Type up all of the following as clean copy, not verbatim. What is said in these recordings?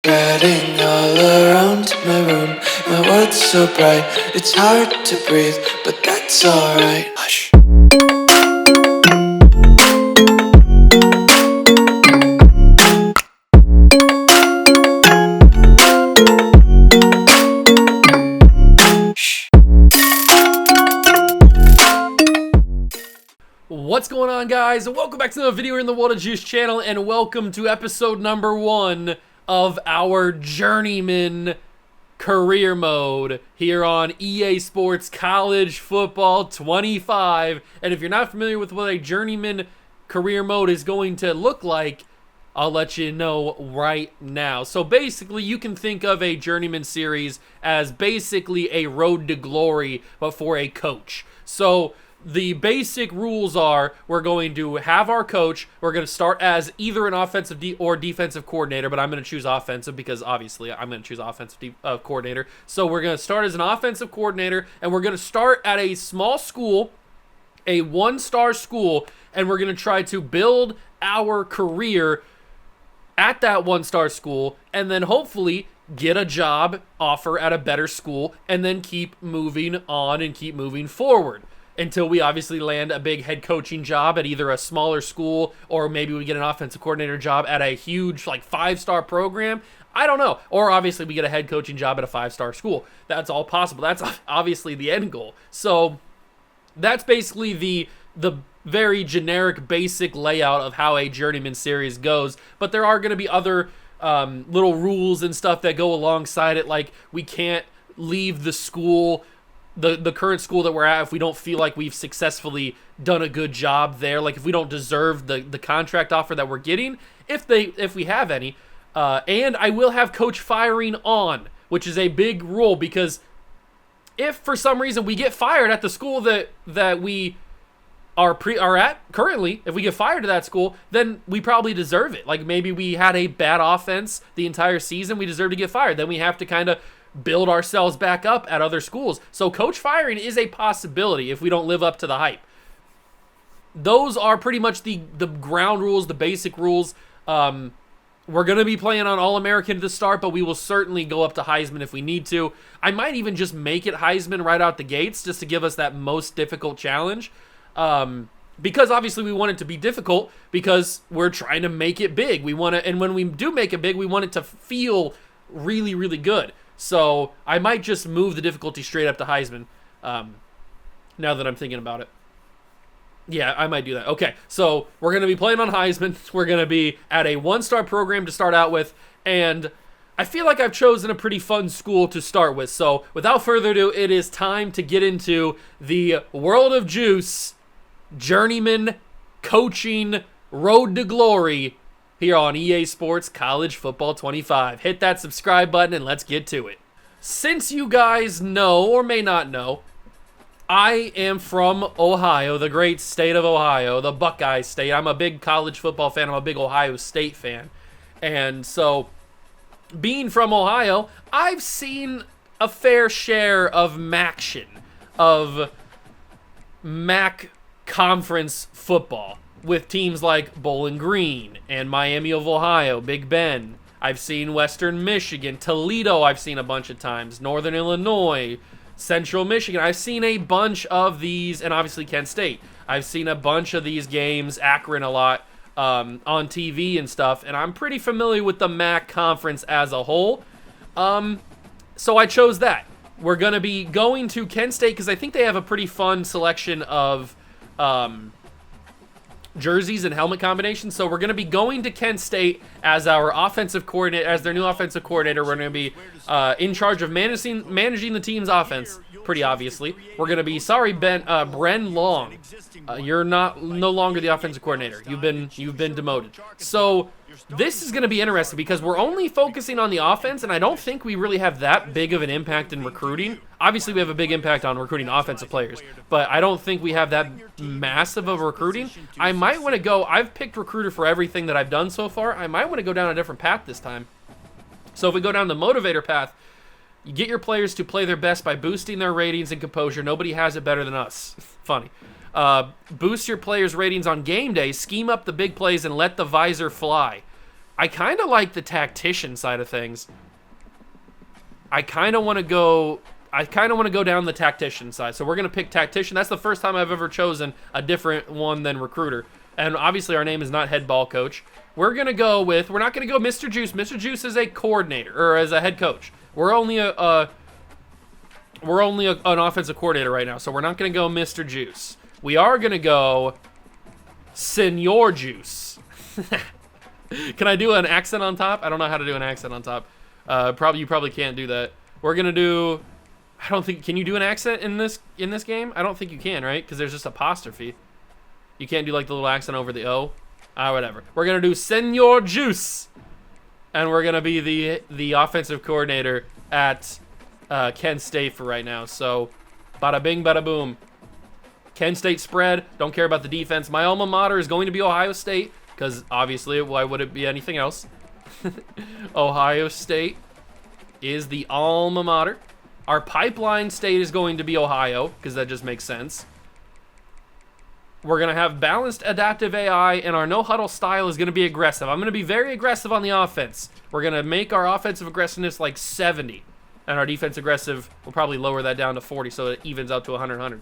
Getting all around my room, my world's so bright, it's hard to breathe, but that's alright. Hush. What's going on, guys? Welcome back to another video here in the World of Juice channel, and welcome to episode number 1 of our Journeyman career mode here on EA Sports College Football 25. And if you're not familiar with what a Journeyman career mode is going to look like, I'll let you know right now. So basically, you can think of a Journeyman series as basically a road to glory, but for a coach. So the basic rules are we're going to have our coach. We're going to start as either an offensive or defensive coordinator, but I'm going to choose offensive because obviously I'm going to choose offensive coordinator. So we're going to start as an offensive coordinator, and we're going to start at a small school, a one-star school, and we're going to try to build our career at that one-star school, and then hopefully get a job offer at a better school, and then keep moving on and keep moving forward until we obviously land a big head coaching job at either a smaller school, or maybe we get an offensive coordinator job at a huge, like, 5-star program. I don't know. Or obviously we get a head coaching job at a 5-star school. That's all possible. That's obviously the end goal. So that's basically the very generic, basic layout of how a Journeyman series goes. But there are going to be other little rules and stuff that go alongside it, like we can't leave the school, the current school that we're at, if we don't feel like we've successfully done a good job there, like if we don't deserve the contract offer that we're getting, if we have any. And I will have coach firing on, which is a big rule, because if for some reason we get fired at the school that we are at currently, if we get fired at that school, then we probably deserve it. Like maybe we had a bad offense the entire season, we deserve to get fired. Then we have to kind of build ourselves back up at other schools. So coach firing is a possibility if we don't live up to the hype. Those are pretty much the ground rules, the basic rules. We're going to be playing on All-American to start, but we will certainly go up to Heisman if we need to. I might even just make it Heisman right out the gates just to give us that most difficult challenge. Because obviously we want it to be difficult because we're trying to make it big. We want to, and when we do make it big, we want it to feel really, really good. So I might just move the difficulty straight up to Heisman, now that I'm thinking about it. Yeah, I might do that. Okay, so we're going to be playing on Heisman. We're going to be at a 1-star program to start out with, and I feel like I've chosen a pretty fun school to start with. So without further ado, it is time to get into the World of Juice Journeyman Coaching Road to Glory here on EA Sports College Football 25. Hit that subscribe button and let's get to it. Since you guys know or may not know, I am from Ohio, the great state of Ohio, the Buckeye State. I'm a big college football fan. I'm a big Ohio State fan. And so, being from Ohio, I've seen a fair share of MACtion, of MAC conference football, with teams like Bowling Green and Miami of Ohio, Big Ben. I've seen Western Michigan, Toledo I've seen a bunch of times, Northern Illinois, Central Michigan. I've seen a bunch of these, and obviously Kent State. I've seen a bunch of these games, Akron a lot, on TV and stuff, and I'm pretty familiar with the MAC conference as a whole. So I chose that. We're going to be going to Kent State because I think they have a pretty fun selection of jerseys and helmet combinations. So we're going to be going to Kent State as our offensive coordinator, as their new offensive coordinator. We're going to be in charge of managing the team's offense, pretty obviously. We're going to be, Bren Long. You're no longer the offensive coordinator. You've been demoted. So this is going to be interesting because we're only focusing on the offense, and I don't think we really have that big of an impact in recruiting. Obviously, we have a big impact on recruiting offensive players, but I don't think we have that massive of recruiting. I might want to go, I've picked recruiter for everything that I've done so far. I might want to go down a different path this time. So if we go down the motivator path, you get your players to play their best by boosting their ratings and composure. Nobody has it better than us. Funny. Boost your players' ratings on game day, scheme up the big plays, and let the visor fly. I kind of like the tactician side of things. I kind of want to go down the tactician side. So we're going to pick tactician. That's the first time I've ever chosen a different one than recruiter. And obviously our name is not head ball coach. We're not going to go Mr. Juice. Mr. Juice is a coordinator, or as a head coach. We're only an offensive coordinator right now, so we're not going to go Mr. Juice. We are going to go Senor Juice. Can I do an accent on top? I don't know how to do an accent on top. You probably can't do that. We're going to do... I don't think... Can you do an accent in this game? I don't think you can, right? Because there's just apostrophe. You can't do like the little accent over the O. Whatever. We're going to do Senor Juice. And we're going to be the offensive coordinator at Kent State for right now. So, bada bing, bada boom. Kent State spread. Don't care about the defense. My alma mater is going to be Ohio State. Because obviously, why would it be anything else? Ohio State is the alma mater. Our pipeline state is going to be Ohio, because that just makes sense. We're going to have balanced adaptive AI, and our no-huddle style is going to be aggressive. I'm going to be very aggressive on the offense. We're going to make our offensive aggressiveness like 70, and our defense aggressive, we'll probably lower that down to 40, so it evens out to 100.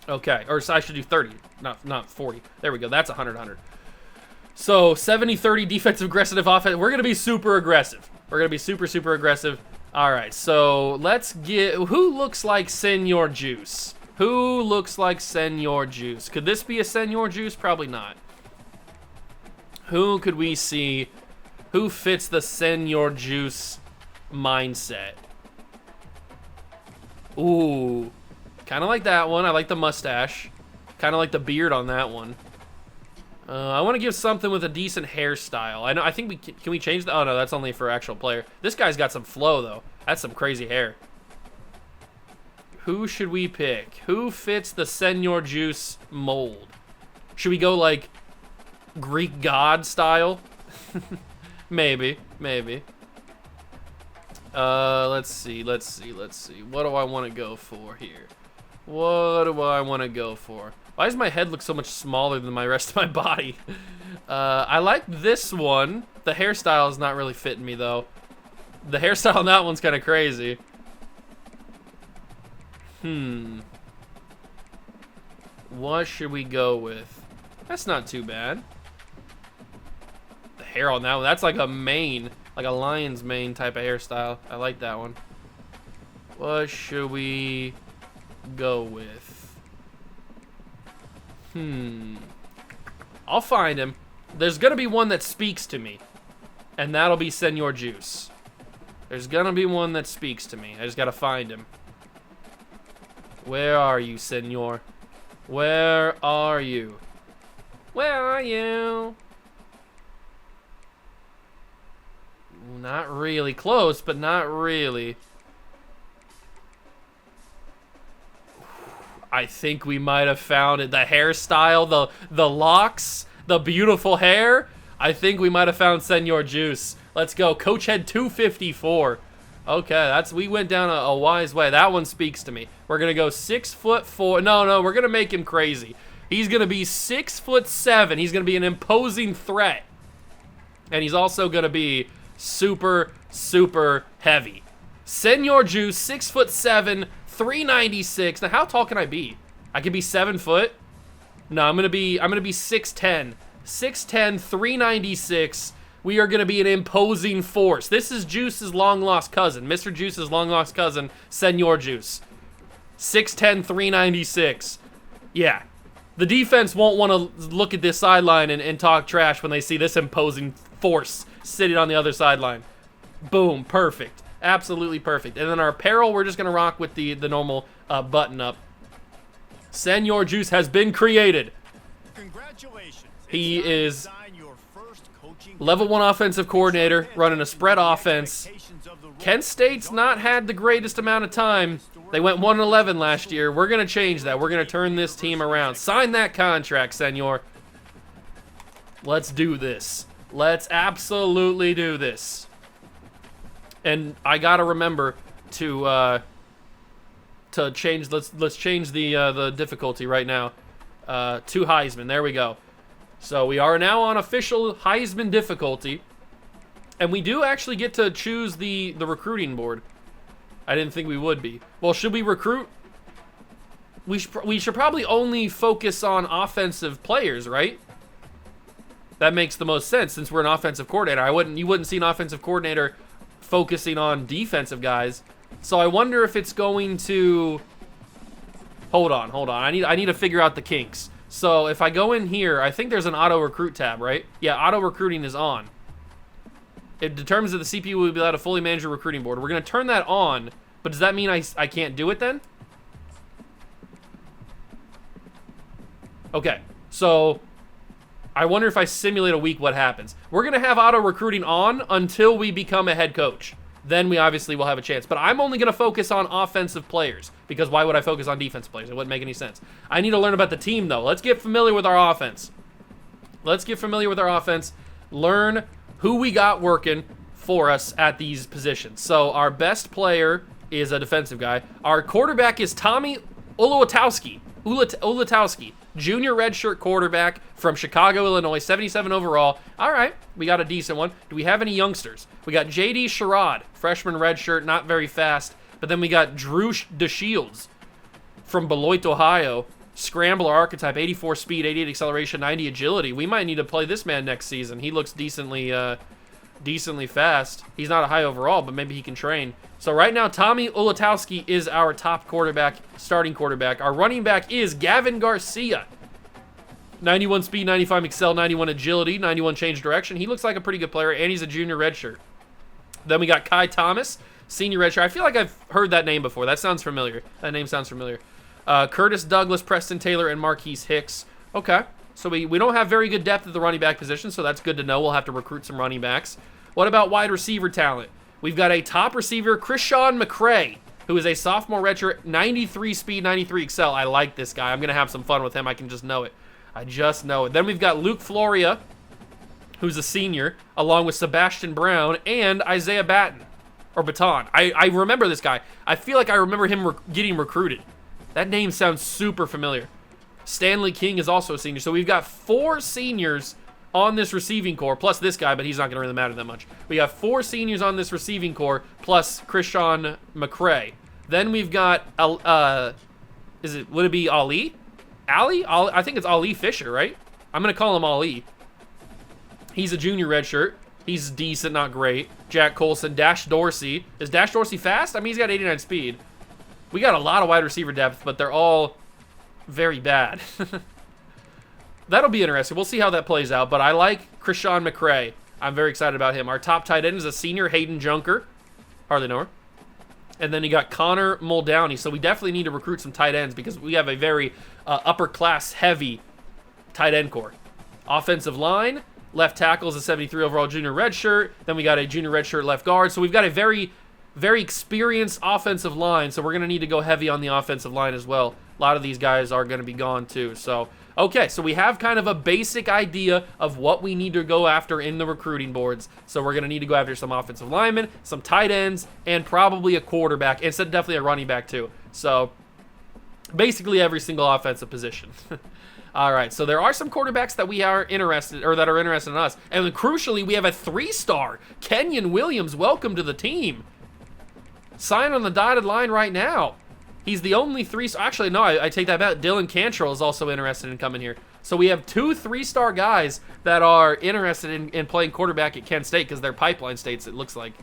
Okay, or so I should do 30, not 40. There we go, that's 100. So 70-30 defensive aggressive offense. We're going to be super aggressive. We're going to be super, super aggressive. All right, so let's get... Who looks like Senor Juice? Who looks like Senor Juice? Could this be a Senor Juice? Probably not. Who could we see? Who fits the Senor Juice mindset? Ooh. Kind of like that one. I like the mustache. Kind of like the beard on that one. I want to give something with a decent hairstyle. I think we can we change that? Oh no, that's only for actual player. This guy's got some flow though. That's some crazy hair. Who should we pick? Who fits the Senor Juice mold? Should we go like Greek god style? Maybe. Let's see. What do I want to go for here? What do I want to go for? Why does my head look so much smaller than my rest of my body? I like this one. The hairstyle is not really fitting me, though. The hairstyle on that one's kind of crazy. What should we go with? That's not too bad. The hair on that one, that's like a mane, like a lion's mane type of hairstyle. I like that one. What should we go with? I'll find him. There's gonna be one that speaks to me, and that'll be Senor Juice. There's gonna be one that speaks to me. I just gotta find him. Where are you, Senor? Where are you? Where are you? Not really. Close, but not really. I think we might have found it. The hairstyle, the locks, the beautiful hair. I think we might have found Senor Juice. Let's go. Coach Head 254. Okay, we went down a wise way. That one speaks to me. We're gonna go 6'4". No, we're gonna make him crazy. He's gonna be 6'7". He's gonna be an imposing threat, and he's also gonna be super, super heavy. Senor Juice, 6'7", 396. Now, how tall can I be? I can be 7 foot. No, I'm gonna be 6'10". 6'10", 396. We are gonna be an imposing force. This is Juice's long lost cousin. Mr. Juice's long lost cousin, Senor Juice. 6'10", 396. Yeah. The defense won't want to look at this sideline and talk trash when they see this imposing force sitting on the other sideline. Boom, perfect. Absolutely perfect. And then our apparel, we're just going to rock with the normal button up. Senor Juice has been created. Congratulations. He is level 1 offensive coordinator, running a spread offense. Kent State's not had the greatest amount of time. They went 1-11 last year. We're going to change that. We're going to turn this team around. Sign that contract, Senor. Let's do this. Let's absolutely do this. And I gotta remember to change. Let's change the difficulty right now to Heisman. There we go. So we are now on official Heisman difficulty. And we do actually get to choose the recruiting board. I didn't think we would be. Well, should we recruit? We should probably only focus on offensive players, right? That makes the most sense since we're an offensive coordinator. You wouldn't see an offensive coordinator focusing on defensive guys. So I wonder if it's going to... Hold on. I need to figure out the kinks. So if I go in here, I think there's an auto recruit tab, right? Yeah, auto recruiting is on. It determines that the CPU will be allowed to fully manage your recruiting board. We're going to turn that on, but does that mean I can't do it then? Okay, so I wonder if I simulate a week what happens. We're going to have auto recruiting on until we become a head coach. Then we obviously will have a chance. But I'm only going to focus on offensive players because why would I focus on defensive players? It wouldn't make any sense. I need to learn about the team, though. Let's get familiar with our offense. Learn who we got working for us at these positions. So our best player is a defensive guy. Our quarterback is Tommy Ulatowski, junior redshirt quarterback from Chicago, Illinois, 77 overall. All right, we got a decent one. Do we have any youngsters? We got J.D. Sherrod, freshman redshirt, not very fast. But then we got Drew DeShields from Beloit, Ohio. Scrambler archetype, 84 speed, 88 acceleration, 90 agility. We might need to play this man next season. He looks decently fast. He's not a high overall, but maybe he can train. So right now, Tommy Ulatowski is our top quarterback, starting quarterback. Our running back is Gavin Garcia. 91 speed, 95 excel, 91 agility, 91 change direction. He looks like a pretty good player, and he's a junior redshirt. Then we got Kai Thomas, senior redshirt. I feel like I've heard that name before. That sounds familiar. That name sounds familiar. Curtis Douglas, Preston Taylor, and Marquise Hicks. Okay, so we don't have very good depth at the running back position, so that's good to know. We'll have to recruit some running backs. What about wide receiver talent? We've got a top receiver, Krishawn McCray, who is a sophomore redshirt, 93 speed, 93 excel. I like this guy. I'm going to have some fun with him. I can just know it. Then we've got Luke Floria, who's a senior, along with Sebastian Brown and Isaiah Baton. I remember this guy. I feel like I remember him getting recruited. That name sounds super familiar. Stanley King is also a senior. So we've got 4 seniors on this receiving core, plus this guy, but he's not going to really matter that much. We have 4 seniors on this receiving core, plus Krishawn McCray. Then we've got, would it be Ali? Ali? I think it's Ali Fisher, right? I'm going to call him Ali. He's a junior redshirt. He's decent, not great. Jack Colson, Dash Dorsey. Is Dash Dorsey fast? I mean, he's got 89 speed. We got a lot of wide receiver depth, but they're all very bad. That'll be interesting. We'll see how that plays out, but I like Krishawn McCray. I'm very excited about him. Our top tight end is a senior, Hayden Junker. Hardly know her. And then you got Connor Muldowney. So we definitely need to recruit some tight ends because we have a very upper-class heavy tight end core. Offensive line, left tackle is a 73 overall junior redshirt. Then we got a junior redshirt left guard. So we've got a very experienced offensive line, so we're going to need to go heavy on the offensive line as well. A lot of these guys are going to be gone too. So, okay, so we have kind of a basic idea of what we need to go after in the recruiting boards. So we're going to need to go after some offensive linemen, some tight ends, and probably a quarterback, and definitely a running back too. So basically every single offensive position. All right, so there are some quarterbacks that we are interested, or that are interested in us. And then crucially, we have a 3-star, Kenyon Williams. Welcome to the team. Sign on the dotted line right now. He's the only 3-star. Actually, no, I take that back. Dylan Cantrell is also interested in coming here. So we have 2 3-star guys that are interested in playing quarterback at Kent State because they're pipeline states, it looks like.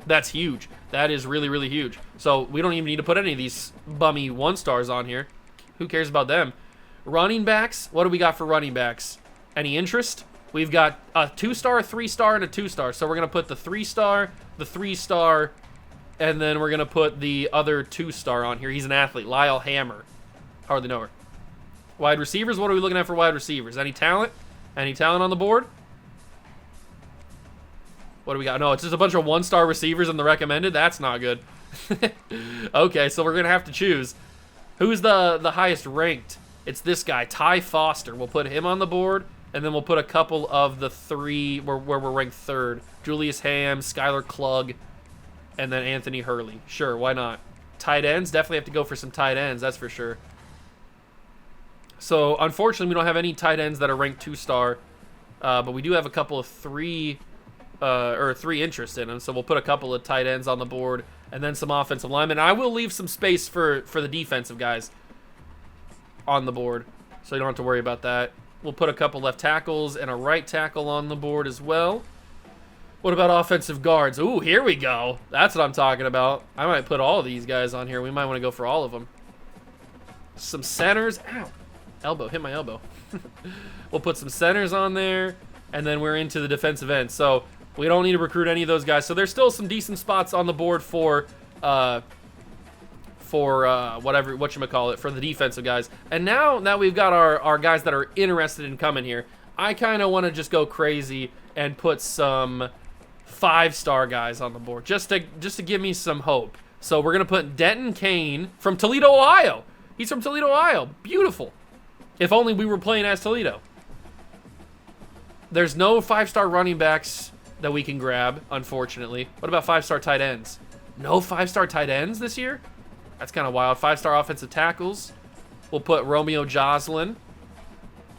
That's huge. That is really, really huge. So we don't even need to put any of these bummy 1-stars on here. Who cares about them? Running backs. What do we got for running backs? Any interest? We've got a 2-star, a 3-star, and a 2-star. So we're going to put the 3-star, the 3-star, and then we're going to put the other 2-star on here. He's an athlete. Lyle Hammer. Hardly know her. Wide receivers. What are we looking at for wide receivers? Any talent? Any talent on the board? What do we got? No, it's just a bunch of 1-star receivers in the recommended. That's not good. Okay, so we're going to have to choose. Who's the highest ranked? It's this guy, Ty Foster. We'll put him on the board, and then we'll put a couple of the 3 where we're ranked 3rd. Julius Ham, Skylar Klug, and then Anthony Hurley. Sure, why not? Tight ends, definitely have to go for some tight ends, that's for sure. So, unfortunately, we don't have any tight ends that are ranked 2-star, but we do have a couple of 3 interest in them. So we'll put a couple of tight ends on the board and then some offensive linemen. And I will leave some space for the defensive guys on the board, so you don't have to worry about that. We'll put a couple left tackles and a right tackle on the board as well. What about offensive guards? Ooh, here we go. That's what I'm talking about. I might put all of these guys on here. We might want to go for all of them. Some centers. Ow. Elbow. Hit my elbow. We'll put some centers on there, and then we're into the defensive end. So we don't need to recruit any of those guys. So there's still some decent spots on the board for whatchamacallit, for the defensive guys. And now that we've got our guys that are interested in coming here, I kind of want to just go crazy and put some 5-star guys on the board just to give me some hope. So we're going to put Denton Kane from Toledo, Ohio. He's from Toledo, Ohio. Beautiful. If only we were playing as Toledo. There's no 5-star running backs that we can grab, unfortunately. What about 5-star tight ends? No 5-star tight ends this year? That's kind of wild. 5-star offensive tackles. We'll put Romeo Joslin.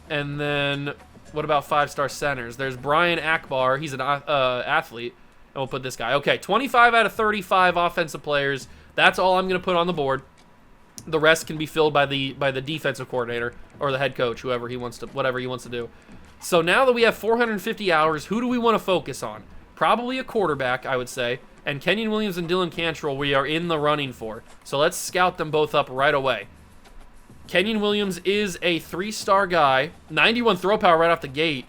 And then what about 5-star centers? There's Brian Akbar. He's an athlete. And we'll put this guy. Okay, 25 out of 35 offensive players. That's all I'm going to put on the board. The rest can be filled by the defensive coordinator or the head coach, whatever he wants to do. So now that we have 450 hours, who do we want to focus on? Probably a quarterback, I would say. And Kenyon Williams and Dylan Cantrell we are in the running for. So let's scout them both up right away. Kenyon Williams is a 3-star guy, 91 throw power right off the gate.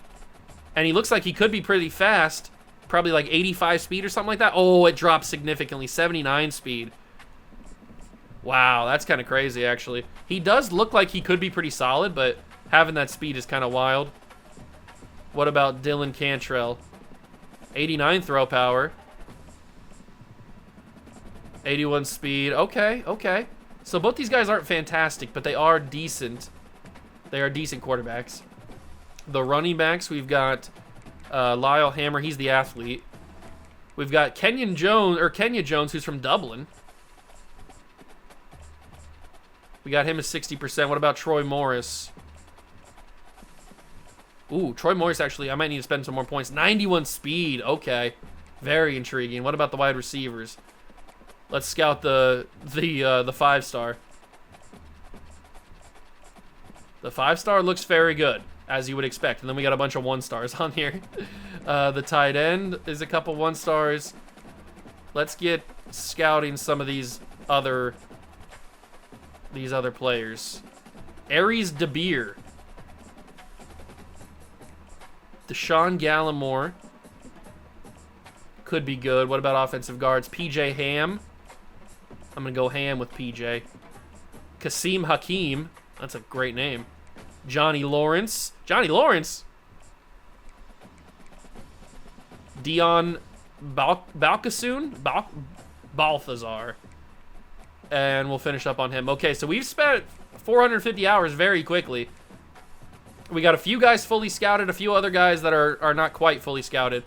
And he looks like he could be pretty fast, probably like 85 speed or something like that. Oh, it dropped significantly, 79 speed. Wow, that's kind of crazy, actually. He does look like he could be pretty solid, but having that speed is kind of wild. What about Dylan Cantrell? 89 throw power. 81 speed. Okay, okay. So both these guys aren't fantastic, but they are decent. They are decent quarterbacks. The running backs, we've got Lyle Hammer. He's the athlete. We've got Kenya Jones, who's from Dublin. We got him at 60%. What about Troy Morris? Ooh, Troy Morris, actually, I might need to spend some more points. 91 speed. Okay. Very intriguing. What about the wide receivers? Let's scout the 5-star. The 5-star looks very good, as you would expect. And then we got a bunch of 1-stars on here. The tight end is a couple 1-stars. Let's get scouting some of these other players. Aries DeBeer. Deshaun Gallimore. Could be good. What about offensive guards? PJ Ham. I'm going to go ham with PJ. Kasim Hakeem. That's a great name. Johnny Lawrence. Johnny Lawrence? Dion Balkasoon? Balthazar. And we'll finish up on him. Okay, so we've spent 450 hours very quickly. We got a few guys fully scouted, a few other guys that are not quite fully scouted.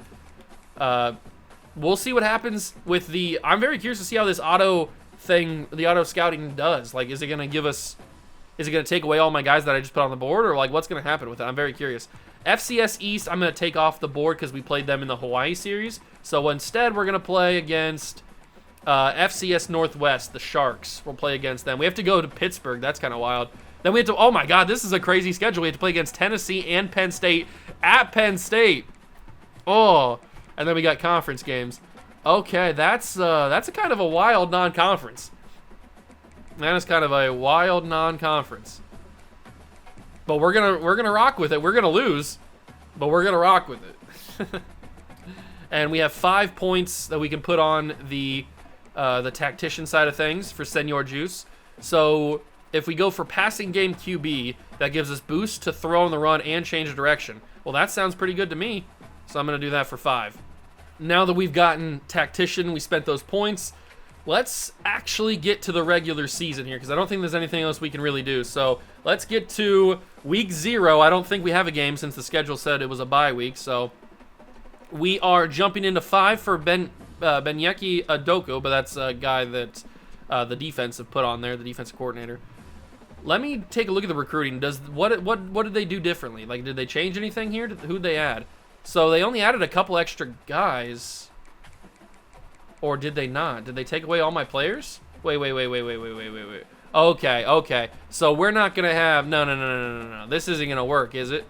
We'll see what happens with the... I'm very curious to see how this auto scouting does. Like, is it going to give us... Is it going to take away all my guys that I just put on the board? Or, like, what's going to happen with it? I'm very curious. FCS East, I'm going to take off the board because we played them in the Hawaii series. So, instead, we're going to play against FCS Northwest, the Sharks. We'll play against them. We have to go to Pittsburgh. That's kind of wild. Then we have to... Oh, my God, this is a crazy schedule. We have to play against Tennessee and Penn State at Penn State. Oh, and then we got conference games. Okay, that's a kind of a wild non-conference. That is kind of a wild non-conference. But we're gonna rock with it. We're gonna lose, but we're gonna rock with it. And we have 5 points that we can put on the tactician side of things for Senor Juice. So if we go for passing game QB, that gives us boost to throw on the run and change of direction. Well, that sounds pretty good to me. So I'm gonna do that for 5. Now that we've gotten tactician, we spent those points. Let's actually get to the regular season here because I don't think there's anything else we can really do. So let's get to week 0. I don't think we have a game since the schedule said it was a bye week. So we are jumping into 5 for Benyeki Adoko, but that's a guy that the defense have put on there, the defensive coordinator. Let me take a look at the recruiting. What did they do differently? Like, did they change anything here? Who'd they add? So they only added a couple extra guys. Or did they not? Did they take away all my players? Wait. Okay. So we're not gonna have no. This isn't gonna work, is it?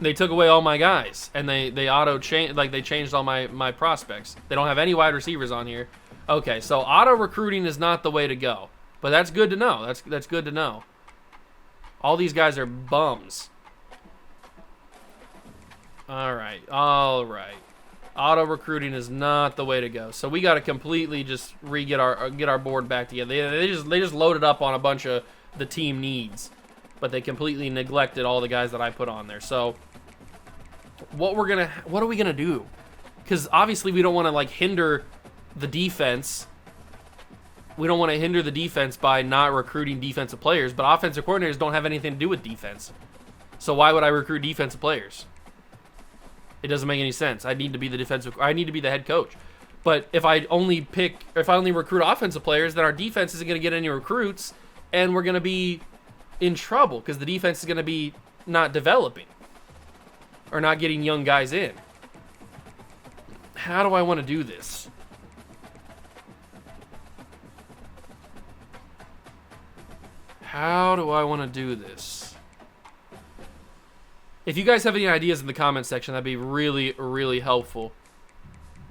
They took away all my guys, and they auto change, like they changed all my prospects. They don't have any wide receivers on here. Okay, so auto recruiting is not the way to go. But that's good to know. That's good to know. All these guys are bums. All right. Auto recruiting is not the way to go. So we got to completely just get our board back together. They just loaded up on a bunch of the team needs, but they completely neglected all the guys that I put on there. So what are we gonna do? Because obviously we don't want to like hinder the defense. We don't want to hinder the defense by not recruiting defensive players, but offensive coordinators don't have anything to do with defense. So why would I recruit defensive players? It doesn't make any sense. I need to be the head coach. But if I only recruit offensive players, then our defense isn't going to get any recruits, and we're going to be in trouble because the defense is going to be not developing or not getting young guys in. How do I want to do this? How do I want to do this? If you guys have any ideas in the comment section, that'd be really, really helpful.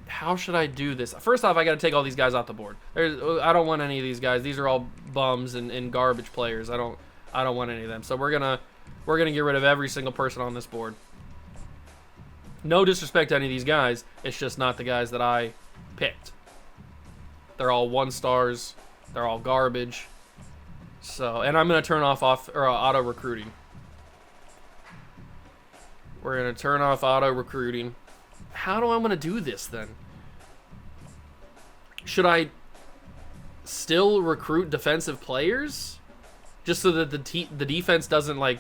How should I do this? First off, I got to take all these guys off the board. I don't want any of these guys. These are all bums and garbage players. I don't want any of them. So we're gonna get rid of every single person on this board. No disrespect to any of these guys. It's just not the guys that I picked. They're all 1 stars. They're all garbage. So, and I'm gonna turn off auto recruiting. We're gonna turn off auto recruiting. How do I want to do this then? Should I still recruit defensive players just so that the defense doesn't like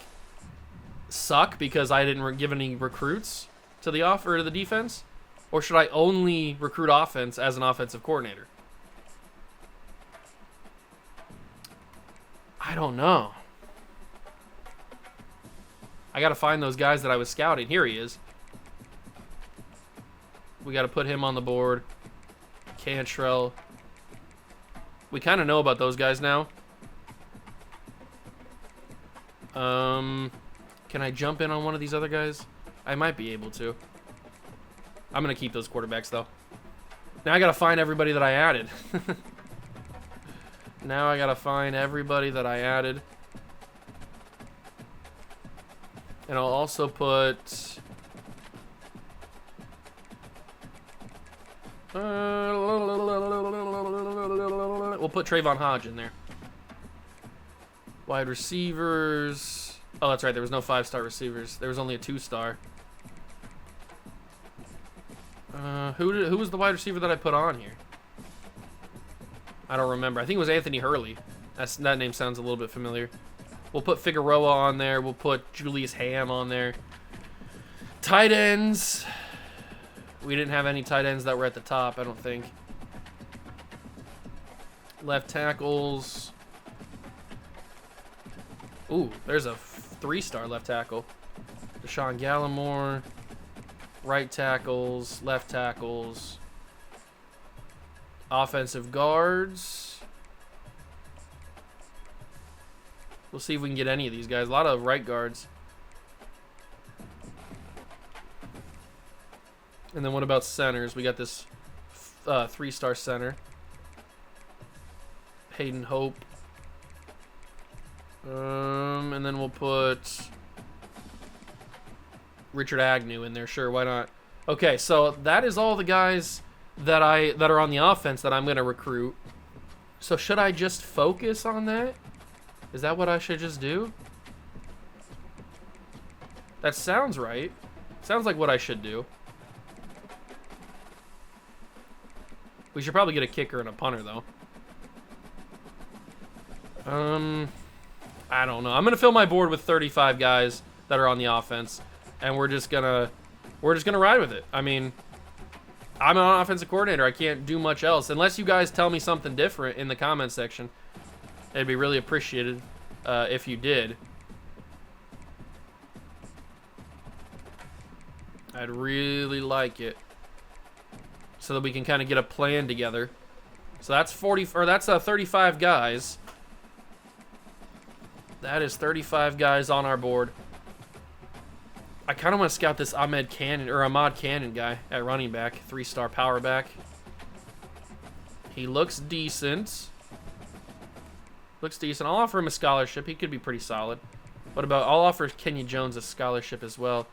suck because I didn't give any recruits to the defense, or should I only recruit offense as an offensive coordinator? I don't know. I got to find those guys that I was scouting. Here he is. We got to put him on the board. Cantrell. We kind of know about those guys now. Can I jump in on one of these other guys? I might be able to. I'm going to keep those quarterbacks, though. Now I got to find everybody that I added. Now I got to find everybody that I added. And I'll also put... we'll put Trayvon Hodge in there. Wide receivers. Oh, that's right. There was no 5-star receivers. There was only a 2-star. Who was the wide receiver that I put on here? I don't remember. I think it was Anthony Hurley. That name sounds a little bit familiar. We'll put Figueroa on there. We'll put Julius Ham on there. Tight ends. We didn't have any tight ends that were at the top, I don't think. Left tackles. Ooh, there's a 3-star left tackle. Deshaun Gallimore. Right tackles. Left tackles. Offensive guards. We'll see if we can get any of these guys. A lot of right guards. And then what about centers? We got this 3-star center. Hayden Hope. And then we'll put Richard Agnew in there. Sure, why not? Okay, so that is all the guys that are on the offense that I'm going to recruit. So should I just focus on that? Is that what I should just do? That sounds right. Sounds like what I should do. We should probably get a kicker and a punter, though. I don't know. I'm gonna fill my board with 35 guys that are on the offense, and we're just gonna ride with it. I mean, I'm an offensive coordinator. I can't do much else unless you guys tell me something different in the comment section. It'd be really appreciated if you did. I'd really like it, so that we can kind of get a plan together. So that's 35 guys. That is 35 guys on our board. I kind of want to scout this Ahmad Cannon guy at running back, 3-star power back. He looks decent. Looks decent. I'll offer him a scholarship. He could be pretty solid. What about, I'll offer Kenyon Jones a scholarship as well.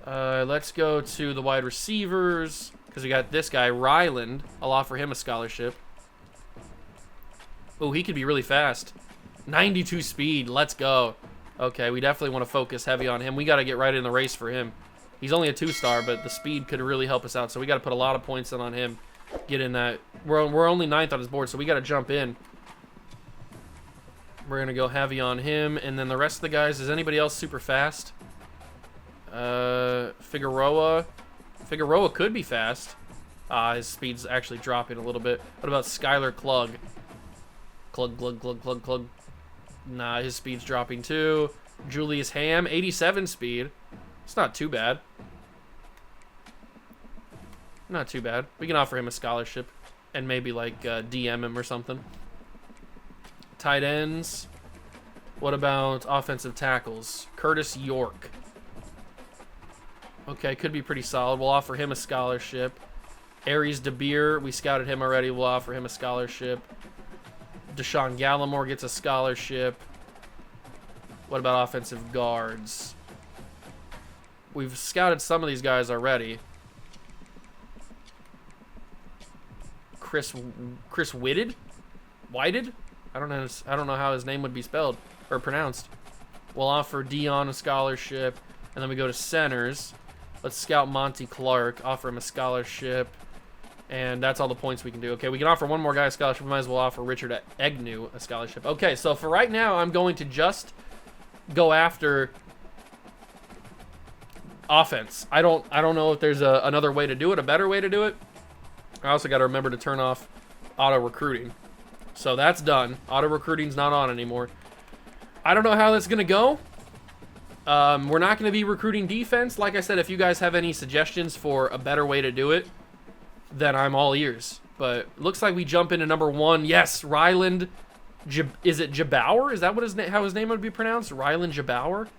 Let's go to the wide receivers, because we got this guy, Ryland. I'll offer him a scholarship. Oh, he could be really fast. 92 speed. Let's go. Okay, we definitely want to focus heavy on him. We got to get right in the race for him. He's only a 2-star, but the speed could really help us out, so we got to put a lot of points in on him. Get in that. We're only 9th on his board, so we got to jump in. We're going to go heavy on him, and then the rest of the guys, is anybody else super fast? Figueroa. Figueroa could be fast. His speed's actually dropping a little bit. What about Skylar Klug? Klug. Nah, his speed's dropping too. Julius Ham, 87 speed. It's not too bad. Not too bad. We can offer him a scholarship and maybe like DM him or something. Tight ends. What about offensive tackles? Curtis York. Okay, could be pretty solid. We'll offer him a scholarship. Aries DeBeer, we scouted him already. We'll offer him a scholarship. Deshaun Gallimore gets a scholarship. What about offensive guards? We've scouted some of these guys already. Chris Whitted? I don't know how his name would be spelled or pronounced. We'll offer Dion a scholarship, and then we go to centers. Let's scout Monty Clark, offer him a scholarship, and that's all the points we can do. Okay, we can offer one more guy a scholarship. We might as well offer Richard Agnew a scholarship. Okay, so for right now, I'm going to just go after offense. I don't know if there's another way to do it, a better way to do it. I also got to remember to turn off auto recruiting. So that's done. Auto recruiting's not on anymore. I don't know how that's gonna go. We're not going to be recruiting defense. Like I said, if you guys have any suggestions for a better way to do it, then I'm all ears. But looks like we jump into number 1. Yes, Ryland. Is it Jabauer? Is that what how his name would be pronounced? Ryland Jabauer?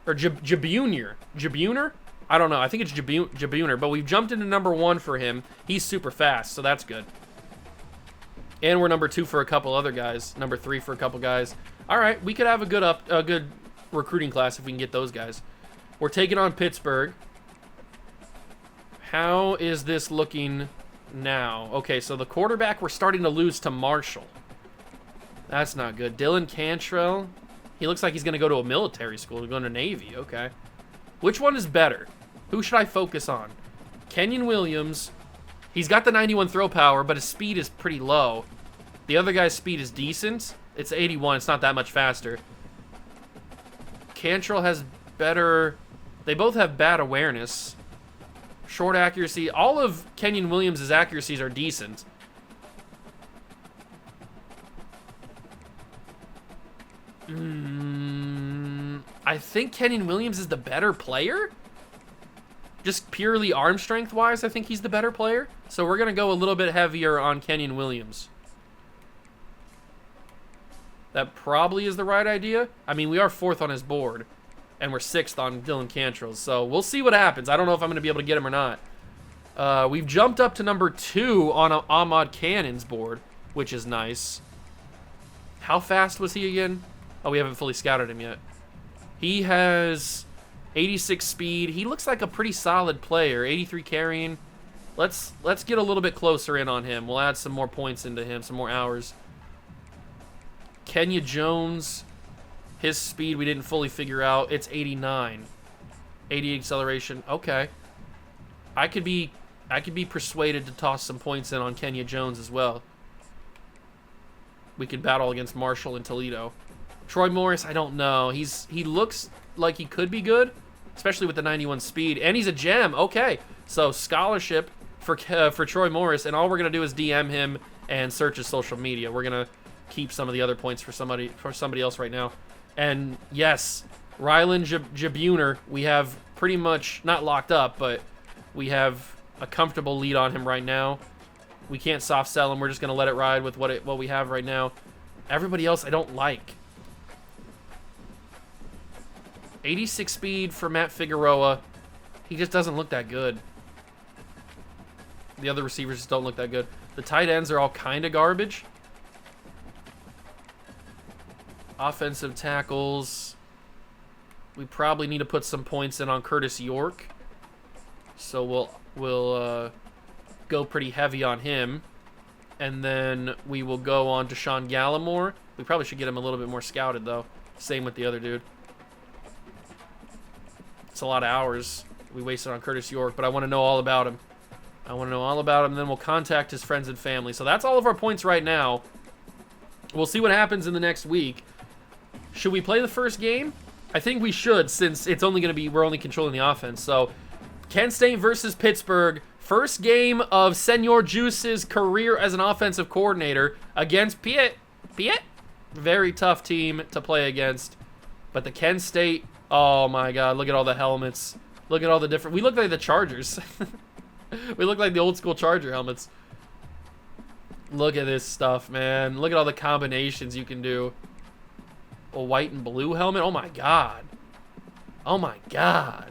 Or Jabuner? Jabuner? I don't know. I think it's Jabuner. But we've jumped into number 1 for him. He's super fast, so that's good. And we're number 2 for a couple other guys. Number 3 for a couple guys. All right, we could have a good recruiting class if we can get those guys. We're taking on Pittsburgh. How is this looking now? Okay, so the quarterback, we're starting to lose to Marshall. That's not good. Dylan Cantrell. He looks like he's going to go to a military school. He's going to Navy. Okay. Which one is better? Who should I focus on? Kenyon Williams. He's got the 91 throw power, but his speed is pretty low. The other guy's speed is decent. It's 81. It's not that much faster. Cantrell has better... They both have bad awareness. Short accuracy. All of Kenyon Williams' accuracies are decent. I think Kenyon Williams is the better player. Just purely arm strength-wise, I think he's the better player. So we're going to go a little bit heavier on Kenyon Williams. That probably is the right idea. I mean, we are 4th on his board, and we're 6th on Dylan Cantrell's. So we'll see what happens. I don't know if I'm going to be able to get him or not. We've jumped up to number 2 on Ahmad Cannon's board, which is nice. How fast was he again? Oh, we haven't fully scouted him yet. He has 86 speed. He looks like a pretty solid player. 83 carrying. Let's get a little bit closer in on him. We'll add some more points into him, some more hours. Kenya Jones, his speed we didn't fully figure out. It's 89. 80 acceleration. Okay. I could be persuaded to toss some points in on Kenya Jones as well. We could battle against Marshall and Toledo. Troy Morris, I don't know. He looks like he could be good, especially with the 91 speed, and he's a gem. Okay, so scholarship for Troy Morris, and all we're gonna do is DM him and search his social media. We're gonna keep some of the other points for somebody else right now. And yes, Rylan Jabuner, we have pretty much not locked up, but we have a comfortable lead on him right now. We can't soft sell him. We're just gonna let it ride with what we have right now. Everybody else I don't like. 86 speed for Matt Figueroa. He just doesn't look that good. The other receivers just don't look that good. The tight ends are all kind of garbage. Offensive tackles. We probably need to put some points in on Curtis York. So we'll go pretty heavy on him. And then we will go on to Sean Gallimore. We probably should get him a little bit more scouted, though. Same with the other dude. It's a lot of hours we wasted on Curtis York, but I want to know all about him. I want to know all about him, then we'll contact his friends and family. So that's all of our points right now. We'll see what happens in the next week. Should we play the first game? I think we should, since it's only going to be, we're only controlling the offense. So, Kent State versus Pittsburgh. First game of Senor Juice's career as an offensive coordinator against Piet. Piet? Very tough team to play against. But the Kent State, oh my God, look at all the helmets. Look at all the different, we look like the Chargers. We look like the old school Charger helmets. Look at this stuff, man. Look at all the combinations you can do. A white and blue helmet, oh my God. Oh my God.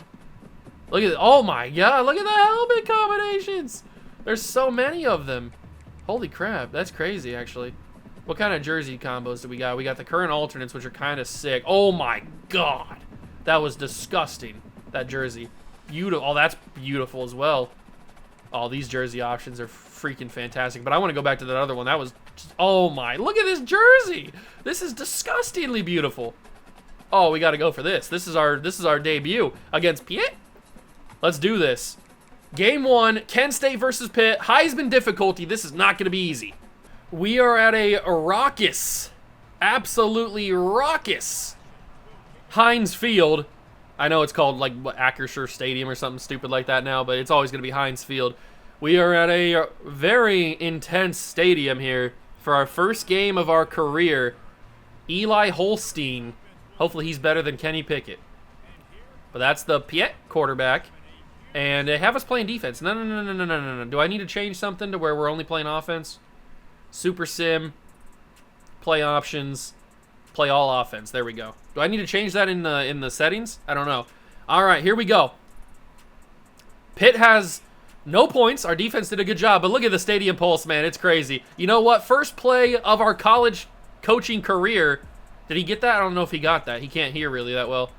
Look at it. Oh my God, look at the helmet combinations. There's so many of them. Holy crap, that's crazy actually. What kind of jersey combos do we got? We got the current alternates, which are kind of sick. Oh my God. That was disgusting, that jersey. Beautiful. Oh, that's beautiful as well. Oh, these jersey options are freaking fantastic. But I want to go back to that other one. That was just, oh my, look at this jersey. This is disgustingly beautiful. Oh, we got to go for this. This is our debut against Piet. Let's do this. Game 1, Kent State versus Pitt. Heisman difficulty. This is not going to be easy. We are at a raucous, absolutely raucous Heinz Field. I know it's called like Acrisure Stadium or something stupid like that now, but it's always going to be Heinz Field. We are at a very intense stadium here for our first game of our career. Eli Holstein. Hopefully he's better than Kenny Pickett. But that's the Piet quarterback. And they have us playing defense. No. Do I need to change something to where we're only playing offense? Super Sim. Play options. Play all offense. There we go. Do I need to change that in the settings? I don't know. All right, here we go. Pitt has no points. Our defense did a good job, but look at the stadium pulse, man. It's crazy. You know what? First play of our college coaching career. Did he get that? I don't know if he got that. He can't hear really that well.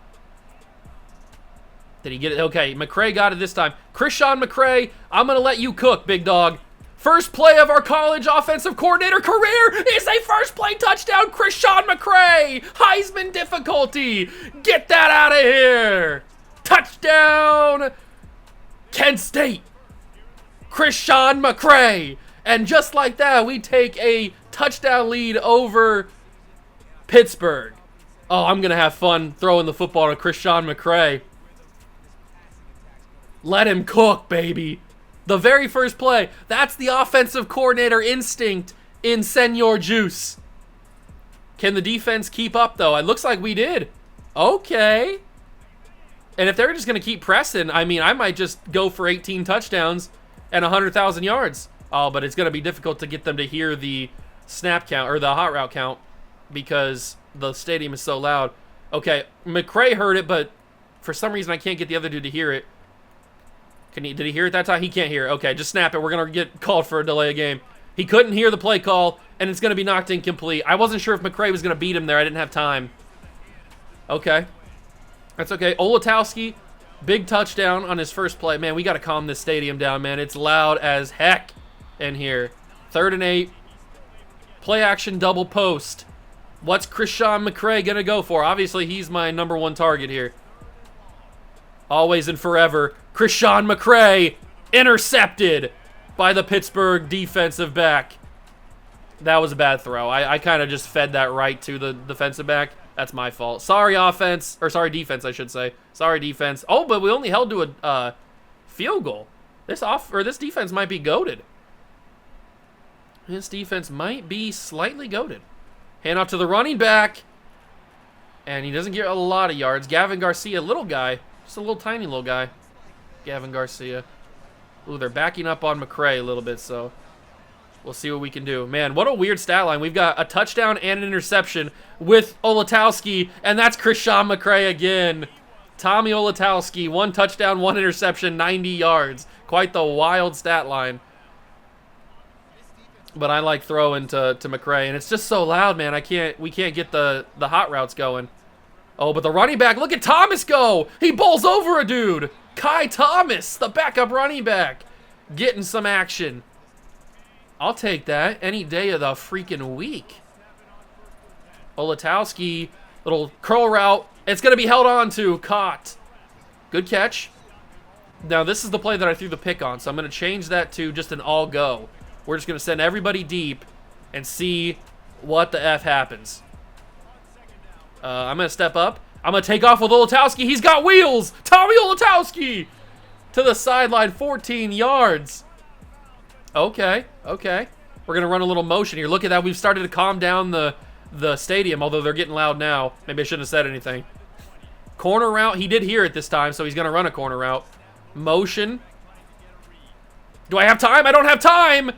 Did he get it? Okay, McCray got it this time. Krishan McCray, I'm going to let you cook, big dog. First play of our college offensive coordinator career is a first play touchdown, Krishan McCray. Heisman difficulty. Get that out of here. Touchdown, Kent State. Krishan McCray. And just like that, we take a touchdown lead over Pittsburgh. Oh, I'm going to have fun throwing the football to Krishan McCray. Let him cook, baby. The very first play. That's the offensive coordinator instinct in Senor Juice. Can the defense keep up, though? It looks like we did. Okay. And if they're just going to keep pressing, I mean, I might just go for 18 touchdowns and 100,000 yards. Oh, but it's going to be difficult to get them to hear the snap count or the hot route count because the stadium is so loud. Okay, McCray heard it, but for some reason I can't get the other dude to hear it. Did he hear it that time? He can't hear it. Okay, just snap it. We're going to get called for a delay of game. He couldn't hear the play call, and it's going to be knocked incomplete. I wasn't sure if McCray was going to beat him there. I didn't have time. Okay. That's okay. Olatowski, big touchdown on his first play. Man, we got to calm this stadium down, man. It's loud as heck in here. 3rd and 8. Play action double post. What's Krishan McCray going to go for? Obviously, he's my #1 target here. Always and forever, Krishan McCray intercepted by the Pittsburgh defensive back. That was a bad throw. I kind of just fed that right to the defensive back. That's my fault. Sorry, offense. Or sorry, defense, I should say. Sorry, defense. Oh, but we only held to a field goal. This defense might be goated. This defense might be slightly goated. Hand off to the running back. And he doesn't get a lot of yards. Gavin Garcia, little guy. Just a little tiny little guy. Gavin Garcia. Ooh, they're backing up on McCray a little bit, so we'll see what we can do. Man, what a weird stat line. We've got a touchdown and an interception with Olatowski, and that's Krishan McCray again. Tommy Olatowski, 1 touchdown, 1 interception, 90 yards. Quite the wild stat line. But I like throwing to McCray, and it's just so loud, man. We can't get the hot routes going. Oh, but the running back, look at Thomas go! He bowls over a dude! Kai Thomas, the backup running back, getting some action. I'll take that any day of the freaking week. Olatowski, little curl route. It's going to be held on to. Caught. Good catch. Now, this is the play that I threw the pick on, so I'm going to change that to just an all-go. We're just going to send everybody deep and see what the F happens. I'm going to step up. I'm going to take off with Olatowski. He's got wheels. Tommy Olatowski to the sideline, 14 yards. Okay. We're going to run a little motion here. Look at that. We've started to calm down the stadium, although they're getting loud now. Maybe I shouldn't have said anything. Corner route. He did hear it this time, so he's going to run a corner route. Motion. Do I have time? I don't have time.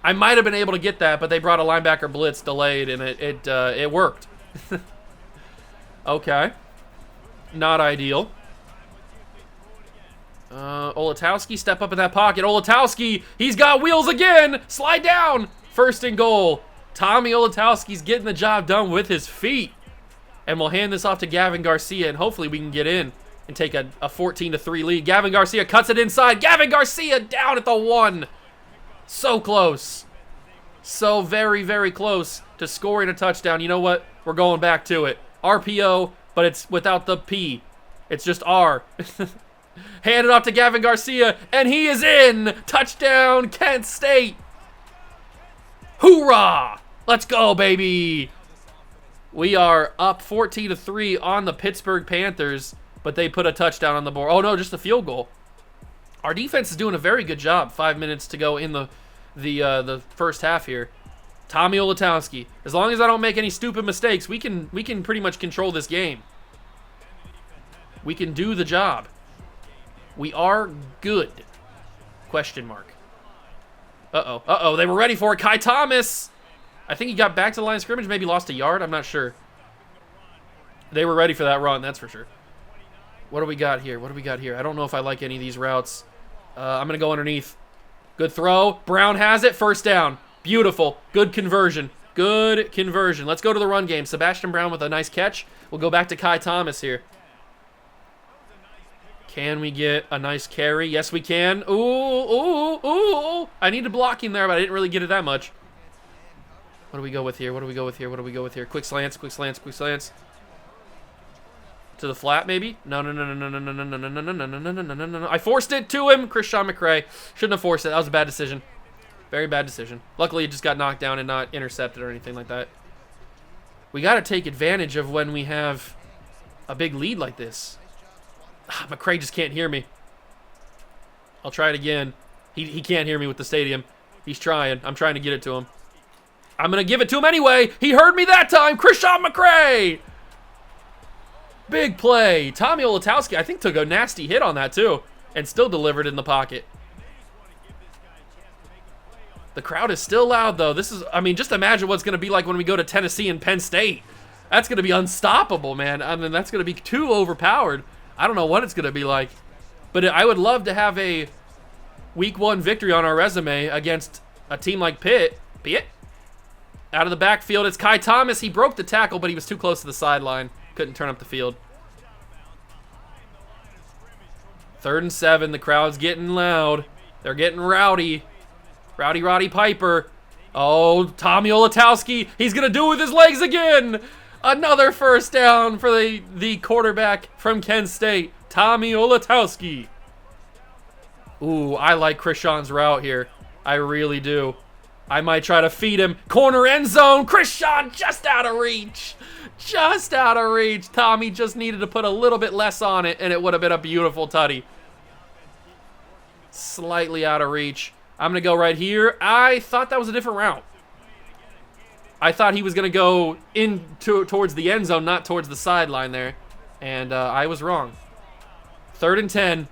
I might have been able to get that, but they brought a linebacker blitz delayed, and it worked. Okay. Not ideal. Olatowski, step up in that pocket. Olatowski, he's got wheels again. Slide down. 1st and goal. Tommy Olatowski's getting the job done with his feet. And we'll hand this off to Gavin Garcia, and hopefully we can get in and take a 14-3 lead. Gavin Garcia cuts it inside. Gavin Garcia down at the 1. So close. So very, very close to scoring a touchdown. You know what? We're going back to it. RPO, but it's without the P. It's just R. Hand it off to Gavin Garcia, and he is in. Touchdown, Kent State. Hoorah! Let's go, baby. We are up 14-3 on the Pittsburgh Panthers, but they put a touchdown on the board. Oh, no, just a field goal. Our defense is doing a very good job. 5 minutes to go in the first half here. Tommy Olatowski. As long as I don't make any stupid mistakes, we can pretty much control this game. We can do the job. We are good. Question mark. Uh-oh. They were ready for it. Kai Thomas. I think he got back to the line of scrimmage, maybe lost a yard. I'm not sure. They were ready for that run, that's for sure. What do we got here? I don't know if I like any of these routes. I'm going to go underneath. Good throw. Brown has it. 1st down. Beautiful. Good conversion. Let's go to the run game. Sebastian Brown with a nice catch. We'll go back to Kai Thomas here. Can we get a nice carry? Yes, we can. Ooh. I needed blocking there, but I didn't really get it that much. What do we go with here? Quick slants. To the flat, maybe? No. I forced it to him. Krishan McCray. Shouldn't have forced it. That was a bad decision. Very bad decision. Luckily, it just got knocked down and not intercepted or anything like that. We got to take advantage of when we have a big lead like this. McCray just can't hear me. I'll try it again. He can't hear me with the stadium. He's trying. I'm trying to get it to him. I'm going to give it to him anyway. He heard me that time. Krishan McCray. Big play. Tommy Olatowski, I think, took a nasty hit on that, too, and still delivered in the pocket. The crowd is still loud, though. This is, I mean, just imagine what's going to be like when we go to Tennessee and Penn State. That's going to be unstoppable, man. I mean, that's going to be too overpowered. I don't know what it's going to be like. But I would love to have a Week 1 victory on our resume against a team like Pitt. Out of the backfield, it's Kai Thomas. He broke the tackle, but he was too close to the sideline. Couldn't turn up the field. 3rd and 7. The crowd's getting loud. They're getting rowdy. Rowdy Roddy Piper. Oh, Tommy Olatowski. He's going to do it with his legs again. Another 1st down for the quarterback from Kent State, Tommy Olatowski. Ooh, I like Krishan's route here. I really do. I might try to feed him. Corner end zone. Krishan just out of reach. Just out of reach. Tommy just needed to put a little bit less on it, and it would have been a beautiful tutty. Slightly out of reach. I'm going to go right here. I thought that was a different route. I thought he was going to go towards the end zone, not towards the sideline there. And I was wrong. 3rd and 10.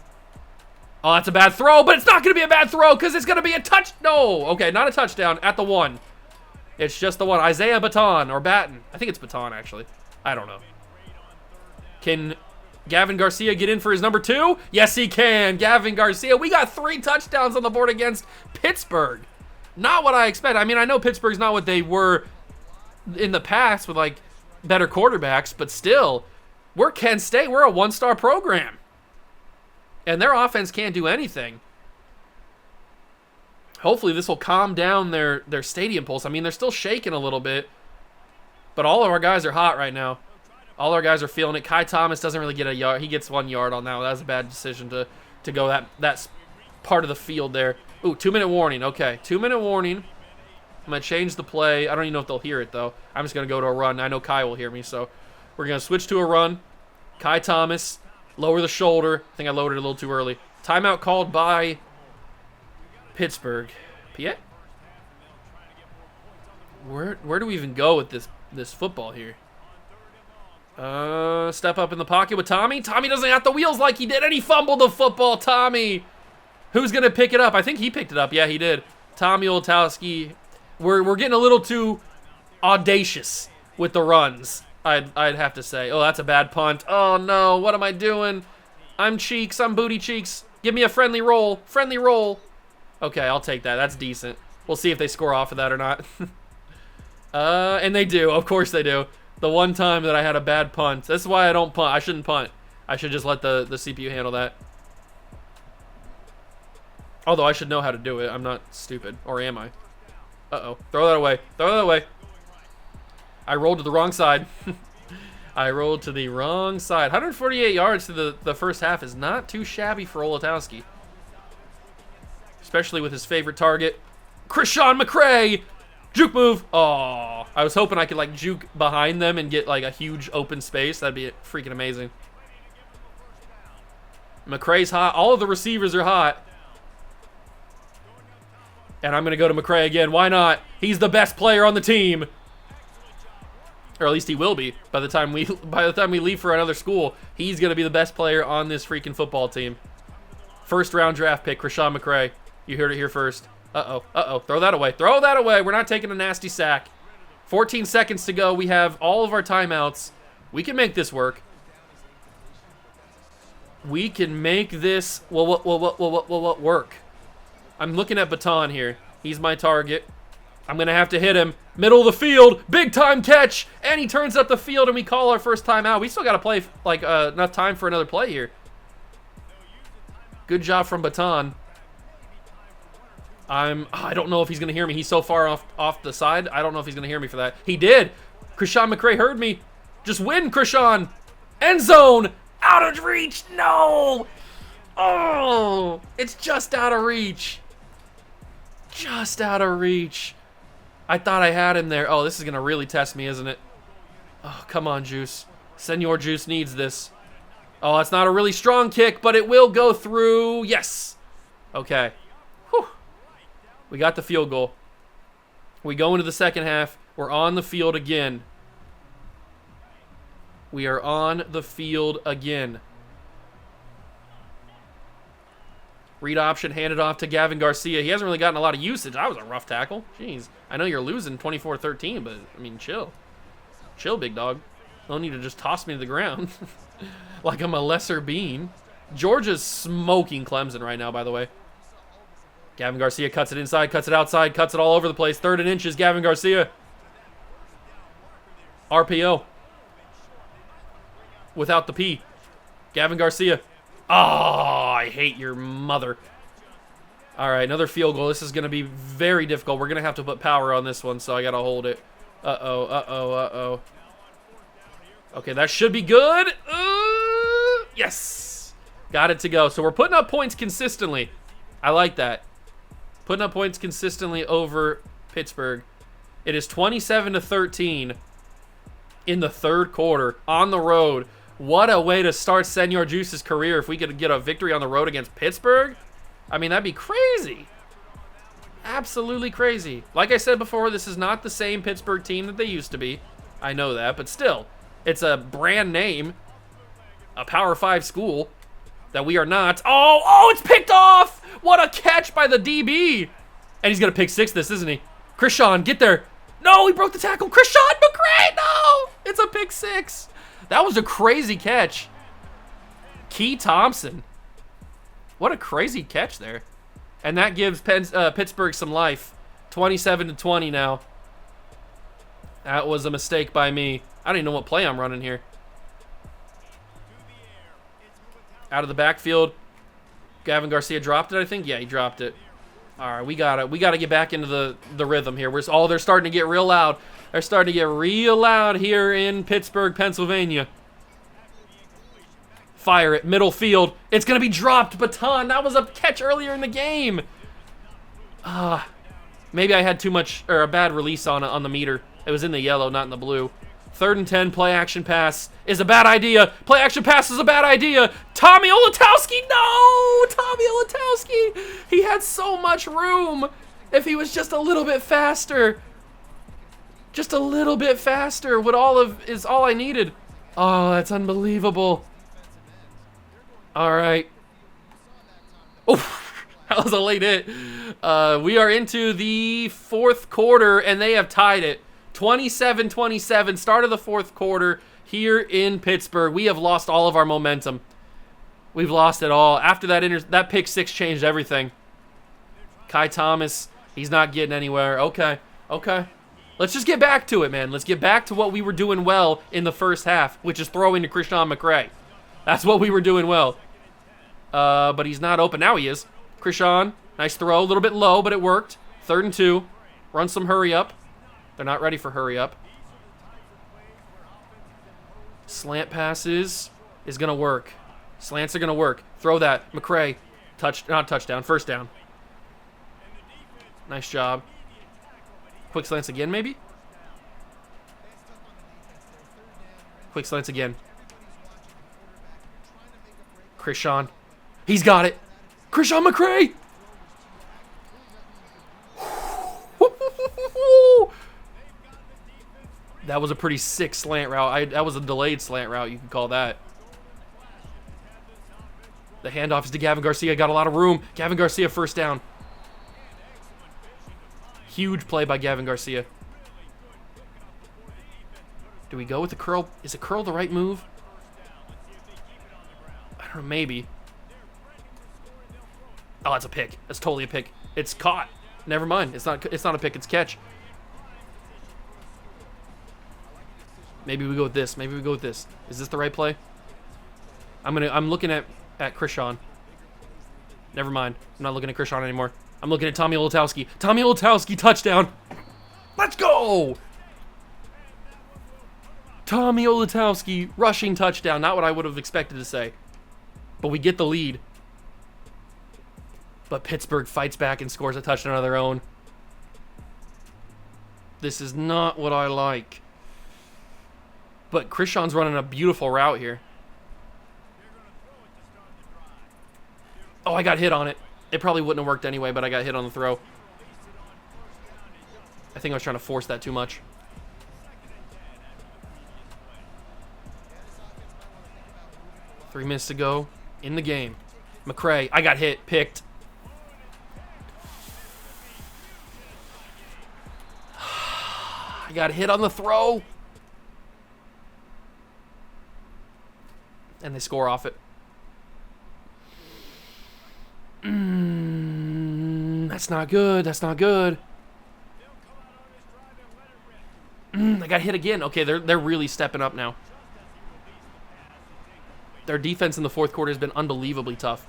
Oh, that's a bad throw, but it's not going to be a bad throw because it's going to be a touch. No, okay, not a touchdown at the 1. It's just the 1. Isaiah Baton or Batten. I think it's Baton, actually. I don't know. Can Gavin Garcia get in for his number 2? Yes, he can. Gavin Garcia. We got 3 touchdowns on the board against Pittsburgh. Not what I expect. I mean, I know Pittsburgh's not what they were in the past with, like, better quarterbacks, but still, we're Kent State. We're a 1-star program. And their offense can't do anything. Hopefully this will calm down their stadium pulse. I mean, they're still shaking a little bit. But all of our guys are hot right now. All our guys are feeling it. Kai Thomas doesn't really get a yard. He gets 1 yard on that. That was a bad decision to go that part of the field there. Ooh, 2-minute warning. Okay, 2-minute warning. I'm going to change the play. I don't even know if they'll hear it, though. I'm just going to go to a run. I know Kai will hear me, so we're going to switch to a run. Kai Thomas, lower the shoulder. I think I loaded it a little too early. Timeout called by Pittsburgh. PA? Where do we even go with this football here? Step up in the pocket with Tommy. Tommy doesn't have the wheels like he did, and he fumbled the football. Tommy. Who's going to pick it up? I think he picked it up. Yeah, he did. Tommy Oltowski. We're getting a little too audacious with the runs, I'd have to say. Oh, that's a bad punt. Oh, no. What am I doing? I'm cheeks. I'm booty cheeks. Give me a friendly roll. Friendly roll. Okay, I'll take that. That's decent. We'll see if they score off of that or not. And they do. Of course they do. The one time that I had a bad punt. This is why I don't punt. I shouldn't punt. I should just let the CPU handle that. Although I should know how to do it. I'm not stupid. Or am I? Uh-oh. Throw that away. Throw that away. I rolled to the wrong side. I rolled to the wrong side. 148 yards to the first half is not too shabby for Oltowski. Especially with his favorite target, Krishan McCray. Juke move. Oh, I was hoping I could, like, juke behind them and get, like, a huge open space. That'd be freaking amazing. McCray's hot. All of the receivers are hot. And I'm going to go to McCray again. Why not? He's the best player on the team. Or at least he will be by the time we leave for another school. He's going to be the best player on this freaking football team. First round draft pick, Krishan McCray. You heard it here first. Uh-oh. Uh-oh. Throw that away. Throw that away. We're not taking a nasty sack. 14 seconds to go. We have all of our timeouts. We can make this work. We can make this work. I'm looking at Baton here. He's my target. I'm going to have to hit him. Middle of the field. Big time catch. And he turns up the field and we call our first timeout. We still got to play like enough time for another play here. Good job from Baton. I don't know if he's going to hear me. He's so far off the side. I don't know if he's going to hear me for that. He did. Krishan McCray heard me. Just win, Krishan. End zone. Out of reach. No. Oh, it's just out of reach. Just out of reach. I thought I had him there. Oh, this is going to really test me, isn't it? Oh, come on, Juice. Senor Juice needs this. Oh, it's not a really strong kick, but it will go through. Yes. Okay. Whew. We got the field goal. We go into the second half. We're on the field again. We are on the field again. Read option, hand it off to Gavin Garcia. He hasn't really gotten a lot of usage. That was a rough tackle. Jeez. I know you're losing 24-13, but, I mean, chill. Chill, big dog. No need to just toss me to the ground like I'm a lesser being. Georgia's smoking Clemson right now, by the way. Gavin Garcia cuts it inside, cuts it outside, cuts it all over the place. 3rd and inches, Gavin Garcia. RPO. Without the P. Gavin Garcia. Oh, I hate your mother. All right, another field goal. This is going to be very difficult. We're going to have to put power on this one, so I got to hold it. Uh-oh, uh-oh, uh-oh. Okay, that should be good. Yes. Got it to go. So we're putting up points consistently. I like that. Putting up points consistently over Pittsburgh. It is 27-13 in the third quarter on the road. What a way to start Senor Juice's career if we could get a victory on the road against Pittsburgh. I mean, that'd be crazy. absolutely crazy. Like I said before, this is not the same Pittsburgh team that they used to be. I know that, but still, it's a brand name, a Power 5 school that we are not. Oh, it's picked off! What a catch by the DB! And he's gonna pick six this, isn't he? Krishan, get there. No, he broke the tackle. Krishan McRae, no! It's a pick six. That was a crazy catch. Key Thompson. What a crazy catch there. And that gives Pittsburgh some life. 27-20 now. That was a mistake by me. I don't even know what play I'm running here. Out of the backfield. Gavin Garcia dropped it, I think. Yeah, he dropped it. All right, we gotta get back into the rhythm here. They're starting to get real loud. They're starting to get real loud here in Pittsburgh, Pennsylvania. Fire it, middle field. It's gonna be dropped. Baton. That was a catch earlier in the game. Maybe I had too much or a bad release on the meter. It was in the yellow, not in the blue. 3rd and 10. Play action pass is a bad idea. Play action pass is a bad idea. Tommy Olatowski. No, Tommy Olatowski. He had so much room. If he was just a little bit faster, just a little bit faster, is all I needed. Oh, that's unbelievable. All right. Oh, that was a late hit. We are into the 4th quarter, and they have tied it. 27-27, start of the 4th quarter here in Pittsburgh. We have lost all of our momentum. We've lost it all. After that pick six changed everything. Kai Thomas, he's not getting anywhere. Okay. Let's just get back to it, man. Let's get back to what we were doing well in the first half, which is throwing to Krishan McRae. That's what we were doing well. But he's not open. Now he is. Krishan, nice throw. A little bit low, but it worked. 3rd and 2. Run some hurry up. They're not ready for hurry up. Slant passes is going to work. Slants are going to work. Throw that. McRae. Not touchdown. First down. Nice job. Quick slants again, maybe? Quick slants again. Krishan. He's got it. Krishan McRae. That was a pretty sick slant route. That was a delayed slant route, you could call that. The handoff is to Gavin Garcia. Got a lot of room. Gavin Garcia, first down. Huge play by Gavin Garcia. Do we go with the curl? Is a curl the right move? I don't know, maybe. Oh, that's a pick. That's totally a pick. It's caught. Never mind. It's not a pick, it's catch. Maybe we go with this. Maybe we go with this. Is this the right play? I'm looking at Krishan. Never mind. I'm not looking at Krishan anymore. I'm looking at Tommy Olatowski. Tommy Olatowski, touchdown. Let's go. Tommy Olatowski, rushing touchdown. Not what I would have expected to say. But we get the lead. But Pittsburgh fights back and scores a touchdown of their own. This is not what I like. But Krishan's running a beautiful route here. Oh, I got hit on it. It probably wouldn't have worked anyway, but I got hit on the throw. I think I was trying to force that too much. Three minutes to go in the game. McRae, I got hit, picked. I got hit on the throw. And they score off it. That's not good. That's not good. I got hit again. Okay, they're really stepping up now. Their defense in the 4th quarter has been unbelievably tough.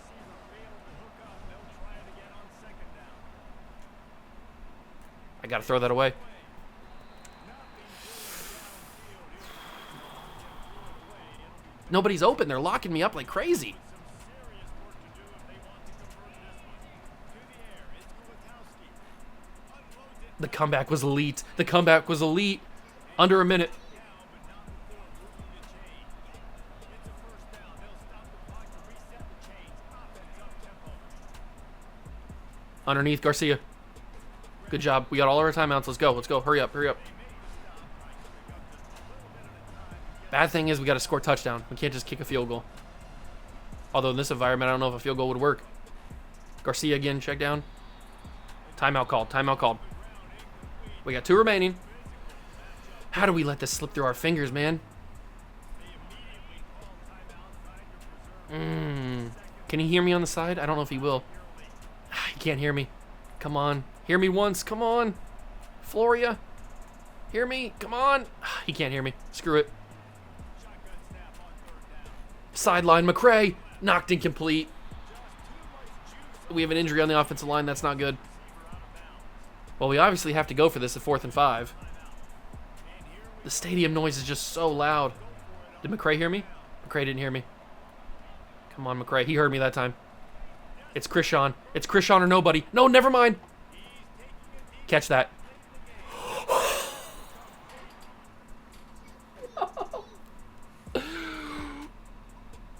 I got to throw that away. Nobody's open. They're locking me up like crazy. The comeback was elite. The comeback was elite. Under a minute. Underneath Garcia. Good job. We got all our timeouts. Let's go. Let's go. Hurry up. Hurry up. Bad thing is we got to score touchdown. We can't just kick a field goal. Although in this environment, I don't know if a field goal would work. Garcia again. Check down. Timeout called. Timeout called. We got 2 remaining. How do we let this slip through our fingers, man? Can he hear me on the side? I don't know if he will. He can't hear me. Come on. Hear me once. Come on. Floria. Hear me. Come on. He can't hear me. Screw it. Sideline. McCray. Knocked incomplete. We have an injury on the offensive line. That's not good. Well, we obviously have to go for this at 4th and 5. The stadium noise is just so loud. Did McCray hear me? McCray didn't hear me. Come on, McCray. He heard me that time. It's Krishan. It's Krishan or nobody. No, never mind. Catch that.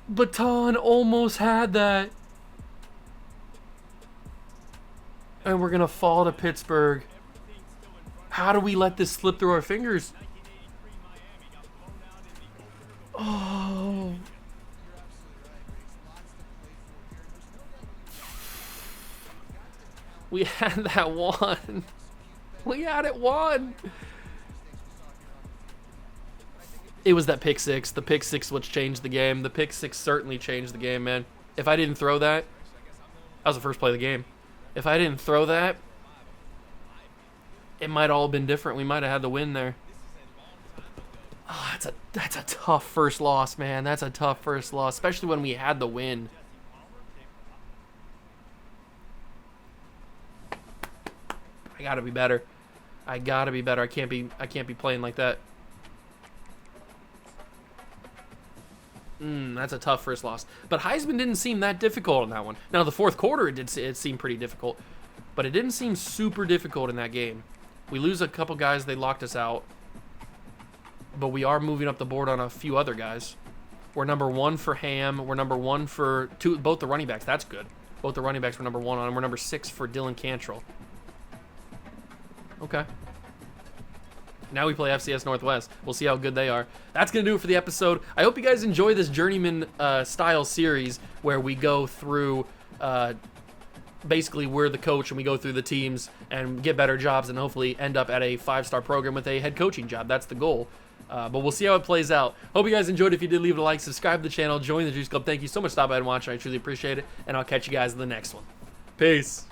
Baton almost had that. And we're going to fall to Pittsburgh. How do we let this slip through our fingers? Oh. We had that one. We had it won. It was that pick six. The pick six which changed the game. The pick six certainly changed the game, man. If I didn't throw that, that was the first play of the game. If I didn't throw that, it might all have been different. We might have had the win there. Oh, that's a tough first loss, man. That's a tough first loss, especially when we had the win. I gotta be better. I gotta be better. I can't be playing like that. That's a tough first loss. But Heisman didn't seem that difficult in that one. Now the fourth quarter it seemed pretty difficult, but it didn't seem super difficult in that game. We lose a couple guys, they locked us out. But we are moving up the board on a few other guys. We're number 1 for Ham. We're number 1 for both the running backs. That's good. Both the running backs were number 1 on, and we're number 6 for Dylan Cantrell. Okay. Now we play FCS Northwest. We'll see how good they are. That's going to do it for the episode. I hope you guys enjoy this Journeyman style series where we go through, basically we're the coach and we go through the teams and get better jobs and hopefully end up at a 5-star program with a head coaching job. That's the goal. But we'll see how it plays out. Hope you guys enjoyed. If you did, leave it a like, subscribe to the channel, join the Juice Club. Thank you so much for stopping by and watching. I truly appreciate it. And I'll catch you guys in the next one. Peace.